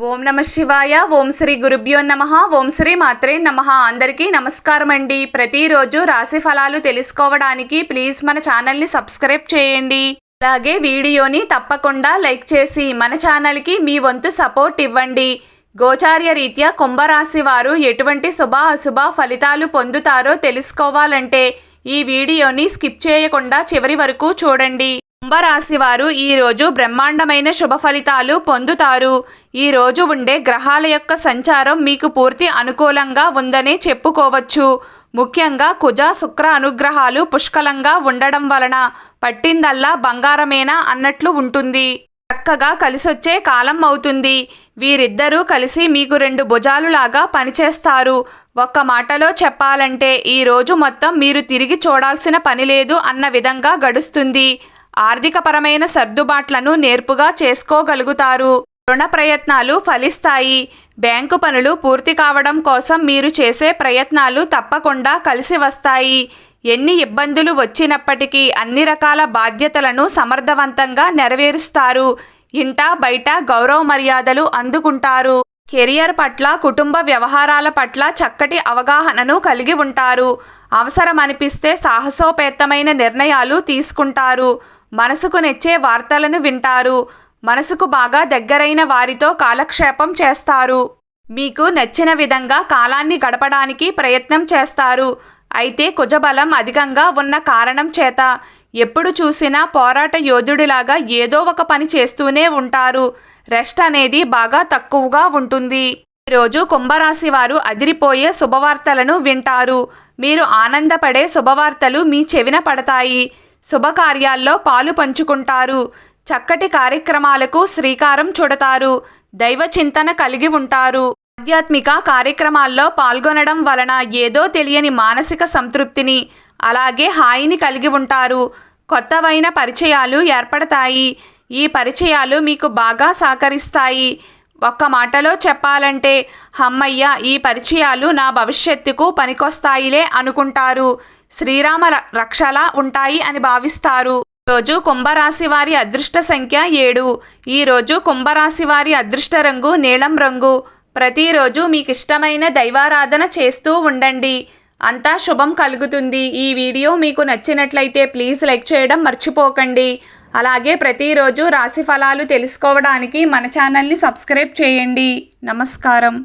ఓం నమ శివాయ. ఓం శ్రీ గురుభ్యో నమః. ఓం శ్రీ మాత్రే నమః. అందరికీ నమస్కారం అండి. ప్రతిరోజు రాశి ఫలాలు తెలుసుకోవడానికి ప్లీజ్ మన ఛానల్ని సబ్స్క్రైబ్ చేయండి. అలాగే వీడియోని తప్పకుండా లైక్ చేసి మన ఛానల్కి మీ వంతు సపోర్ట్ ఇవ్వండి. గోచార్య రీత్యా కుంభరాశి వారు ఎటువంటి శుభ అశుభ ఫలితాలు పొందుతారో తెలుసుకోవాలంటే ఈ వీడియోని స్కిప్ చేయకుండా చివరి వరకు చూడండి. కుంభరాశి వారు ఈరోజు బ్రహ్మాండమైన శుభ ఫలితాలు పొందుతారు. ఈరోజు ఉండే గ్రహాల యొక్క సంచారం మీకు పూర్తి అనుకూలంగా ఉందనే చెప్పుకోవచ్చు. ముఖ్యంగా కుజ శుక్ర అనుగ్రహాలు పుష్కలంగా ఉండడం వలన పట్టిందల్లా బంగారమేనా అన్నట్లు ఉంటుంది. చక్కగా కలిసొచ్చే కాలం అవుతుంది. వీరిద్దరూ కలిసి మీకు రెండు భుజాలులాగా పనిచేస్తారు. ఒక్క మాటలో చెప్పాలంటే ఈరోజు మొత్తం మీరు తిరిగి చూడాల్సిన పని లేదు అన్న విధంగా గడుస్తుంది. ఆర్థికపరమైన సర్దుబాట్లను నేర్పుగా చేసుకోగలుగుతారు. రుణ ప్రయత్నాలు ఫలిస్తాయి. బ్యాంకు పనులు పూర్తి కావడం కోసం మీరు చేసే ప్రయత్నాలు తప్పకుండా కలిసి వస్తాయి. ఎన్ని ఇబ్బందులు వచ్చినప్పటికీ అన్ని రకాల బాధ్యతలను సమర్థవంతంగా నెరవేరుస్తారు. ఇంటా బయట గౌరవ మర్యాదలు అందుకుంటారు. కెరియర్ పట్ల కుటుంబ వ్యవహారాల పట్ల చక్కటి అవగాహనను కలిగి ఉంటారు. అవసరమనిపిస్తే సాహసోపేతమైన నిర్ణయాలు తీసుకుంటారు. మనసుకు నచ్చే వార్తలను వింటారు. మనసుకు బాగా దగ్గరైన వారితో కాలక్షేపం చేస్తారు. మీకు నచ్చిన విధంగా కాలాన్ని గడపడానికి ప్రయత్నం చేస్తారు. అయితే కుజబలం అధికంగా ఉన్న కారణం చేత ఎప్పుడు చూసినా పోరాట యోధుడిలాగా ఏదో ఒక పని చేస్తూనే ఉంటారు. రెస్ట్ అనేది బాగా తక్కువగా ఉంటుంది. ఈరోజు కుంభరాశి వారు అదిరిపోయే శుభవార్తలను వింటారు. మీరు ఆనందపడే శుభవార్తలు మీ చెవిన పడతాయి. శుభకార్యాల్లో పాలు పంచుకుంటారు. చక్కటి కార్యక్రమాలకు శ్రీకారం చుడతారు. దైవ చింతన కలిగి ఉంటారు. ఆధ్యాత్మిక కార్యక్రమాల్లో పాల్గొనడం వలన ఏదో తెలియని మానసిక సంతృప్తిని అలాగే హాయిని కలిగి ఉంటారు. కొత్తవైన పరిచయాలు ఏర్పడతాయి. ఈ పరిచయాలు మీకు బాగా సహకరిస్తాయి. ఒక్క మాటలో చెప్పాలంటే హమ్మయ్య, ఈ పరిచయాలు నా భవిష్యత్తుకు పనికొస్తాయిలే అనుకుంటారు. శ్రీరామ రక్షలా ఉంటాయి అని భావిస్తారు. రోజు కుంభరాశి వారి అదృష్ట సంఖ్య 7. ఈరోజు కుంభరాశి వారి అదృష్ట రంగు నీలం రంగు. ప్రతిరోజు మీకు ఇష్టమైన దైవారాధన చేస్తూ ఉండండి. అంతా శుభం కలుగుతుంది. ఈ వీడియో మీకు నచ్చినట్లయితే ప్లీజ్ లైక్ చేయడం మర్చిపోకండి. అలాగే ప్రతిరోజు రాశి ఫలాలు తెలుసుకోవడానికి మన ఛానల్ని సబ్స్క్రైబ్ చేయండి. నమస్కారం.